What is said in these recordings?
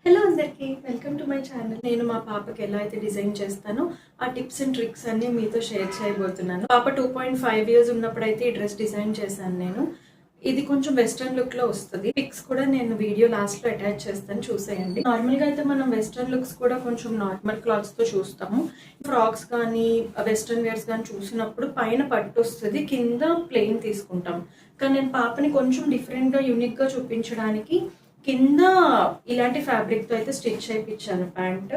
Hello అందరికీ welcome to my channel. నేను మా పాపకి ఎలా అయితే డిజైన్ చేస్తానో ఆ టిప్స్ అండ్ ట్రిక్స్ అన్ని మీతో షేర్ చేయబోతున్నాను. పాప 2.5 ఇయర్స్ ఉన్నప్పుడు అయితే ఈ డ్రెస్ డిజైన్ చేశాను నేను. ఇది కొంచెం వెస్ట్రన్ లుక్ లో వస్తుంది. పిక్స్ కూడా నేను వీడియో లాస్ట్ లో అటాచ్ చేస్తాను, చూసేయండి. నార్మల్ గా అయితే మనం వెస్ట్రన్ లుక్స్ కూడా కొంచెం నార్మల్ క్లాత్స్ తో చూస్తాము. ఫ్రాక్స్ కానీ వెస్ట్రన్ వేర్స్ కానీ చూసినప్పుడు పైన పట్టు వస్తుంది, కింద ప్లెయిన్ తీసుకుంటాం. కానీ నేను పాపని కొంచెం డిఫరెంట్ గా యూనిక్ గా చూపించడానికి కింద ఇలాంటి ఫ్యాబ్రిక్ తో అయితే స్టిచ్ చేయించాను ప్యాంట్.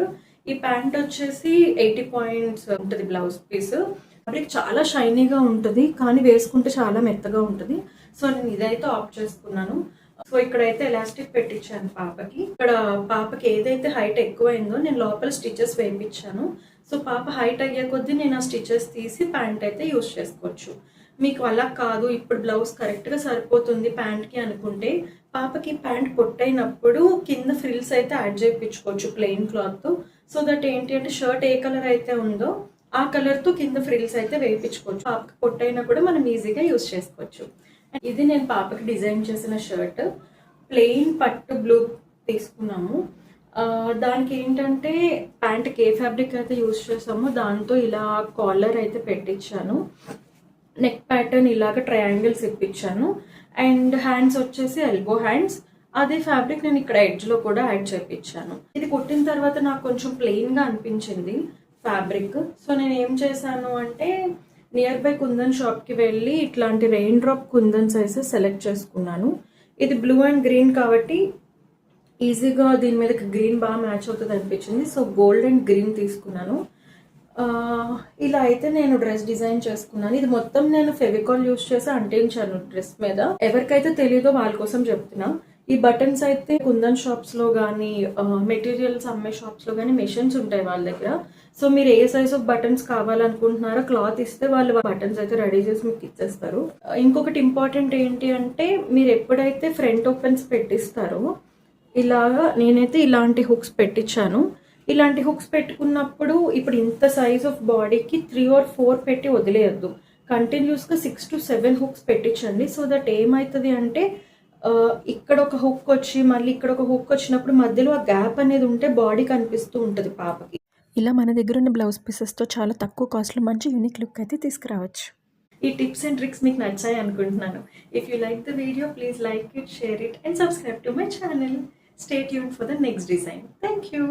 ఈ ప్యాంట్ వచ్చేసి 80 పాయింట్స్ ఉంటుంది బ్లౌజ్ పీస్. ఫ్యాబ్రిక్ చాలా షైనీగా ఉంటుంది, కానీ వేసుకుంటే చాలా మెత్తగా ఉంటుంది. సో నేను ఇదైతే ఆఫ్ చేసుకున్నాను. సో ఇక్కడైతే ఎలాస్టిక్ పెట్టించాను పాపకి. ఇక్కడ పాపకి ఏదైతే హైట్ ఎక్కువైందో నేను లోపల స్టిచెస్ వేయించాను. సో పాప హైట్ అయ్యే కొద్దీ నేను ఆ స్టిచెస్ తీసి ప్యాంట్ అయితే యూజ్ చేసుకోవచ్చు. మీకు అలా కాదు, ఇప్పుడు బ్లౌజ్ కరెక్ట్గా సరిపోతుంది ప్యాంట్కి అనుకుంటే పాపకి ప్యాంట్ పొట్టైనప్పుడు కింద ఫ్రిల్స్ అయితే యాడ్ చేయించుకోవచ్చు ప్లెయిన్ క్లాత్తో. సో దట్ ఏంటి అంటే షర్ట్ ఏ కలర్ అయితే ఉందో ఆ కలర్తో కింద ఫ్రిల్స్ అయితే వేయించుకోవచ్చు. పాపకి పొట్టైనా కూడా మనం ఈజీగా యూజ్ చేసుకోవచ్చు. ఇది నేను పాపకి డిజైన్ చేసిన షర్ట్. ప్లెయిన్ పట్టు బ్లూ తీసుకున్నాము. దానికి ఏంటంటే ప్యాంట్కి ఏ ఫ్యాబ్రిక్ అయితే యూజ్ చేసామో దాంతో ఇలా కాలర్ అయితే పెట్టించాను. నెక్ ప్యాటర్న్ ఇలాగ ట్రయాంగిల్స్ ఇప్పించాను. అండ్ హ్యాండ్స్ వచ్చేసి ఎల్బో హ్యాండ్స్. అదే ఫ్యాబ్రిక్ నేను ఇక్కడ ఎడ్జ్ లో కూడా యాడ్ చేయించాను. ఇది కుట్టిన తర్వాత నాకు కొంచెం ప్లెయిన్ గా అనిపించింది ఫ్యాబ్రిక్. సో నేను ఏం చేశాను అంటే నియర్ బై కుందన్ షాప్ కి వెళ్ళి ఇట్లాంటి rain drop kundan sizes select చేసుకున్నాను. ఇది బ్లూ అండ్ గ్రీన్ కాబట్టి ఈజీగా దీని మీద గ్రీన్ బాగా మ్యాచ్ అవుతుంది అనిపించింది. సో గోల్డ్ అండ్ గ్రీన్ తీసుకున్నాను. ఇలా అయితే నేను డ్రెస్ డిజైన్ చేసుకున్నాను. ఇది మొత్తం నేను ఫెవికాల్ యూజ్ చేసి అంటించాను డ్రెస్ మీద. ఎవరికైతే తెలీదో వాళ్ళ కోసం చెప్తున్నా. ఈ బటన్స్ అయితే కుందన్ షాప్స్ లో కానీ మెటీరియల్స్ అమ్మే షాప్స్ లో కానీ మెషిన్స్ ఉంటాయి వాళ్ళ దగ్గర. సో మీరు ఏ సైజ్ ఆఫ్ బటన్స్ కావాలనుకుంటున్నారో క్లాత్ ఇస్తే వాళ్ళు బటన్స్ అయితే రెడీ చేసి మీకు ఇచ్చేస్తారు. ఇంకొకటి ఇంపార్టెంట్ ఏంటి అంటే మీరు ఎప్పుడైతే ఫ్రంట్ ఓపెన్స్ పెట్టిస్తారో ఇలాగా నేనైతే ఇలాంటి హుక్స్ పెట్టించాను. ఇలాంటి హుక్స్ పెట్టుకున్నప్పుడు ఇప్పుడు ఇంత సైజ్ ఆఫ్ బాడీకి 3 or 4 పెట్టి వదిలేయద్దు. కంటిన్యూస్గా 6 to 7 హుక్స్ పెట్టించండి. సో దట్ ఏమవుతుంది అంటే ఇక్కడ ఒక హుక్ వచ్చి మళ్ళీ ఇక్కడ ఒక హుక్ వచ్చినప్పుడు మధ్యలో ఆ గ్యాప్ అనేది ఉంటే బాడీ కనిపిస్తూ ఉంటుంది పాపకి. ఇలా మన దగ్గర ఉన్న బ్లౌజ్ పీసెస్తో చాలా తక్కువ కాస్ట్లో మంచి యూనిక్ లుక్ అయితే తీసుకురావచ్చు. ఈ టిప్స్ అండ్ ట్రిక్స్ మీకు నచ్చాయి అనుకుంటున్నాను. If you like the video please like it, share it and subscribe to my channel. Stay tuned for the next design. Thank you.